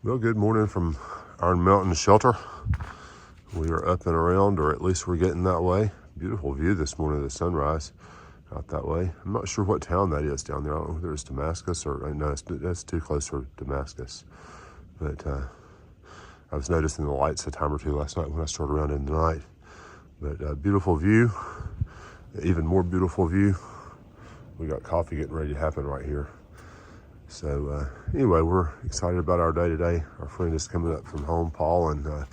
Well, good morning from Iron Mountain Shelter. We are up and around, or at least we're getting that way. Beautiful view this morning of the sunrise out that way. I'm not sure what town that is down there. I don't know whether it's Damascus or, no, that's too close for Damascus. But I was noticing the lights a time or two last night when I started around in the night. But beautiful view, even more beautiful view. We got coffee getting ready to happen right here. So anyway, we're excited about our day today. Our friend is coming up from home, Paul, and we're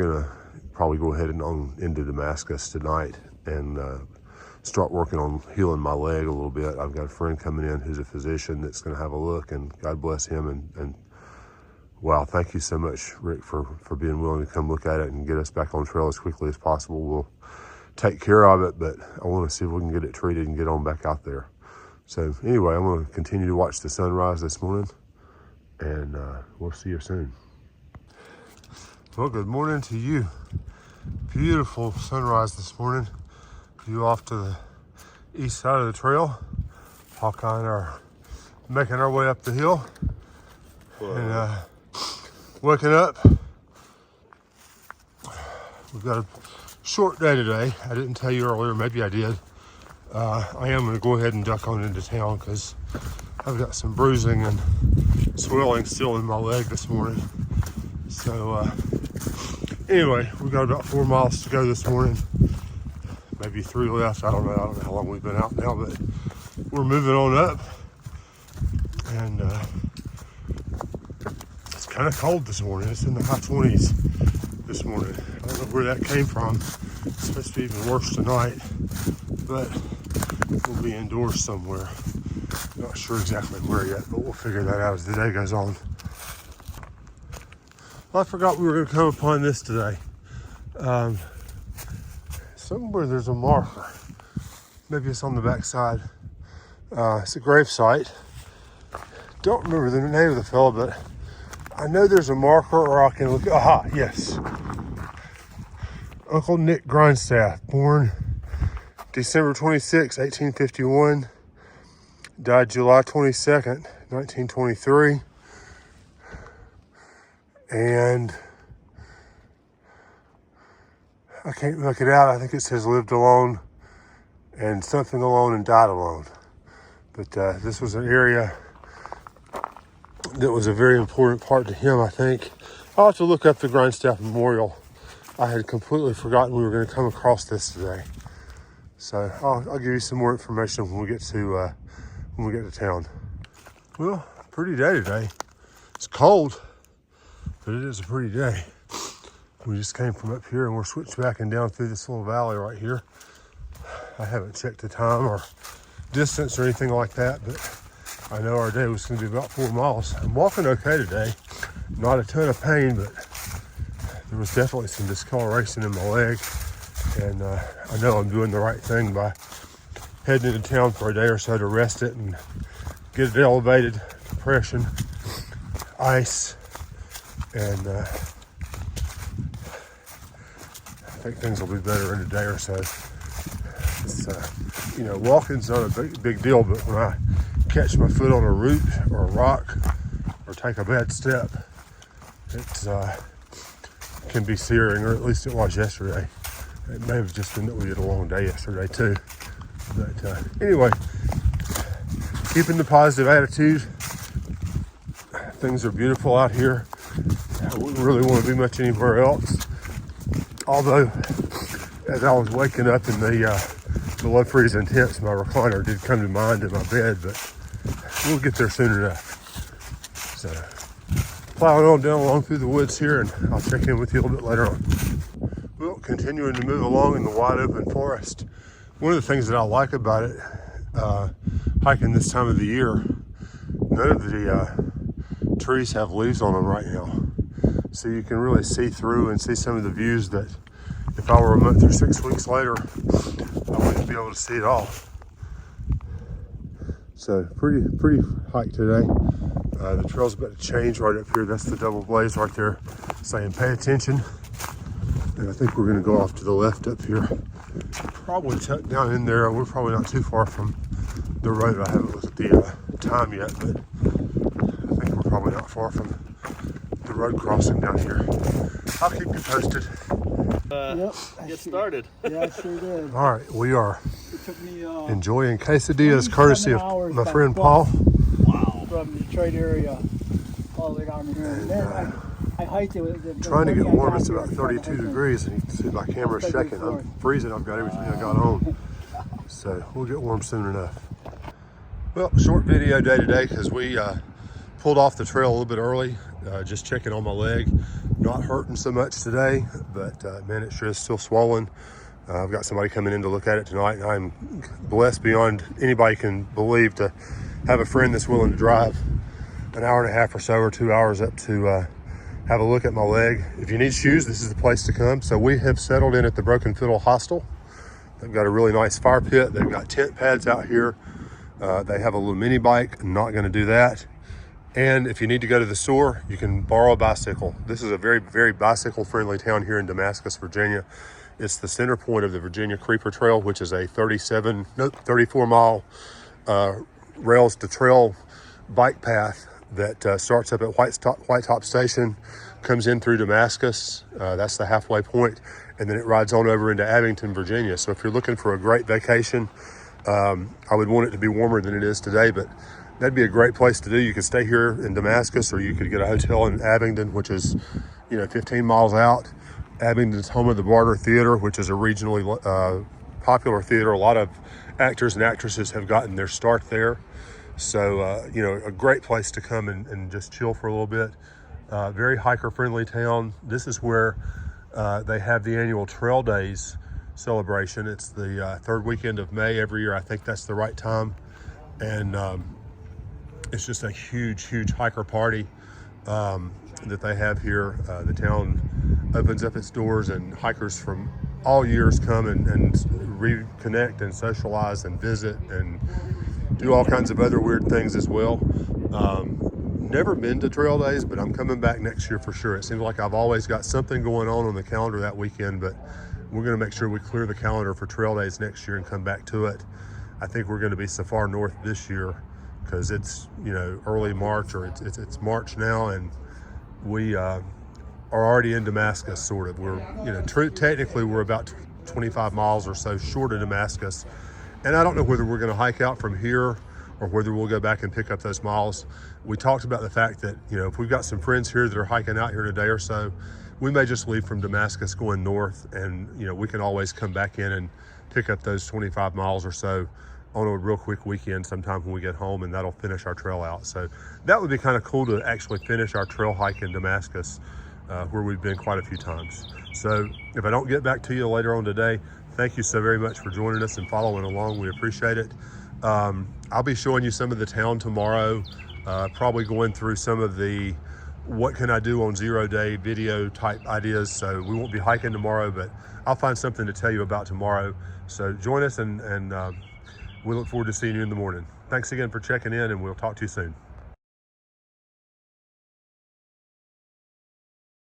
gonna probably go ahead and on into Damascus tonight and start working on healing my leg a little bit. I've got a friend coming in who's a physician that's gonna have a look, and God bless him. And wow, thank you so much, Rick, for being willing to come look at it and get us back on trail as quickly as possible. We'll take care of it, but I wanna see if we can get it treated and get on back out there. So anyway, I'm going to continue to watch the sunrise this morning, and we'll see you soon. Well, good morning to you. Beautiful sunrise this morning. View off to the east side of the trail. Hawkeye and I are making our way up the hill. Whoa. And waking up. We've got a short day today. I didn't tell you earlier, maybe I did. I am going to go ahead and duck on into town because I've got some bruising and swelling still in my leg this morning. So anyway, we've got about 4 miles to go this morning. Maybe 3 left. I don't know how long we've been out now, but we're moving on up. And it's kind of cold this morning. It's in the high 20s this morning. I don't know where that came from. It's supposed to be even worse tonight, but we'll be indoors somewhere. Not sure exactly where yet, but we'll figure that out as the day goes on. Well, I forgot we were going to come upon this today. Somewhere there's a marker. Maybe it's on the back side. It's a grave site. Don't remember the name of the fellow, but I know there's a marker, or I can look. Aha, yes. Uncle Nick Grindstaff, born December 26, 1851, died July 22nd, 1923, and I can't look it out. I think it says lived alone and something alone and died alone. But this was an area that was a very important part to him, I think. I'll have to look up the Grindstaff Memorial. I had completely forgotten we were going to come across this today. So I'll give you some more information when we get to town. Well, pretty day today. It's cold, but it is a pretty day. We just came from up here and we're switchbacking down through this little valley right here. I haven't checked the time or distance or anything like that, but I know our day was going to be about 4 miles. I'm walking okay today. Not a ton of pain, but there was definitely some discoloration in my leg. And I know I'm doing the right thing by heading into town for a day or so to rest it and get it elevated, compression, ice, and I think things will be better in a day or so. It's, walking's not a big deal, but when I catch my foot on a root or a rock or take a bad step, it can be searing, or at least it was yesterday. It may have just been that we did a long day yesterday too. But anyway, keeping the positive attitude. Things are beautiful out here. I wouldn't really want to be much anywhere else. Although, as I was waking up in the below freezing temps, my recliner did come to mind in my bed, but we'll get there soon enough. So, plowing on down along through the woods here, and I'll check in with you a little bit later on. Well, continuing to move along in the wide open forest. One of the things that I like about it, hiking this time of the year, none of the trees have leaves on them right now. So you can really see through and see some of the views that if I were a month or 6 weeks later, I wouldn't be able to see it all. So pretty hike today. The trail's about to change right up here. That's the double blaze right there saying pay attention. And I think we're going to go off to the left up here. Probably tucked down in there. We're probably not too far from the road. I haven't looked at the time yet, but I think we're probably not far from the road crossing down here. I'll keep you posted. Get started. Yeah, I sure did. All right, we are It took me enjoying quesadillas courtesy of my friend Paul. from the Detroit area all the way down here. And then I hiked it with the Trying to get morning I warm. got It's here, about I tried to 32 hike it. degrees, and you can see my camera's shaking. I'm freezing. I've got everything I got on. So we'll get warm soon enough. Well, short video day today because we pulled off the trail a little bit early, just checking on my leg. Not hurting so much today, but man, it sure is still swollen. I've got somebody coming in to look at it tonight, and I'm blessed beyond anybody can believe to have a friend that's willing to drive an hour and a half or so, or 2 hours up to have a look at my leg. If you need shoes, this is the place to come. So we have settled in at the Broken Fiddle Hostel. They've got a really nice fire pit. They've got tent pads out here. They have a little mini bike. I'm not going to do that. And if you need to go to the store, you can borrow a bicycle. This is a very, very bicycle-friendly town here in Damascus, Virginia. It's the center point of the Virginia Creeper Trail, which is a 34-mile rails to trail bike path that starts up at White Top Station, comes in through Damascus. That's the halfway point, and then it rides on over into Abington, Virginia. So if you're looking for a great vacation, I would want it to be warmer than it is today, but that'd be a great place to do. You could stay here in Damascus, or you could get a hotel in Abingdon, which is 15 miles out. Abingdon's home of the Barter Theater, which is a regionally popular theater. A lot of actors and actresses have gotten their start there. So, a great place to come and just chill for a little bit. Very hiker-friendly town. This is where they have the annual Trail Days celebration. It's the third weekend of May every year. I think that's the right time. And it's just a huge, huge hiker party that they have here. The town opens up its doors, and hikers from all years come and reconnect and socialize and visit and do all kinds of other weird things as well. Never been to Trail Days, but I'm coming back next year for sure. It seems like I've always got something going on the calendar that weekend, but we're going to make sure we clear the calendar for Trail Days next year and come back to it. I think we're going to be so far north this year because it's early March, or it's March now, and we are already in Damascus, sort of. We're technically we're about 25 miles or so short of Damascus, and I don't know whether we're going to hike out from here or whether we'll go back and pick up those miles. We talked about the fact that if we've got some friends here that are hiking out here in a day or so, we may just leave from Damascus going north, and we can always come back in and pick up those 25 miles or so on a real quick weekend sometime when we get home, and that'll finish our trail out. So that would be kind of cool to actually finish our trail hike in Damascus, where we've been quite a few times. So if I don't get back to you later on today, thank you so very much for joining us and following along. We appreciate it. I'll be showing you some of the town tomorrow, probably going through some of the what can I do on 0-day video type ideas. So we won't be hiking tomorrow, but I'll find something to tell you about tomorrow. So join us, and we look forward to seeing you in the morning. Thanks again for checking in, and we'll talk to you soon.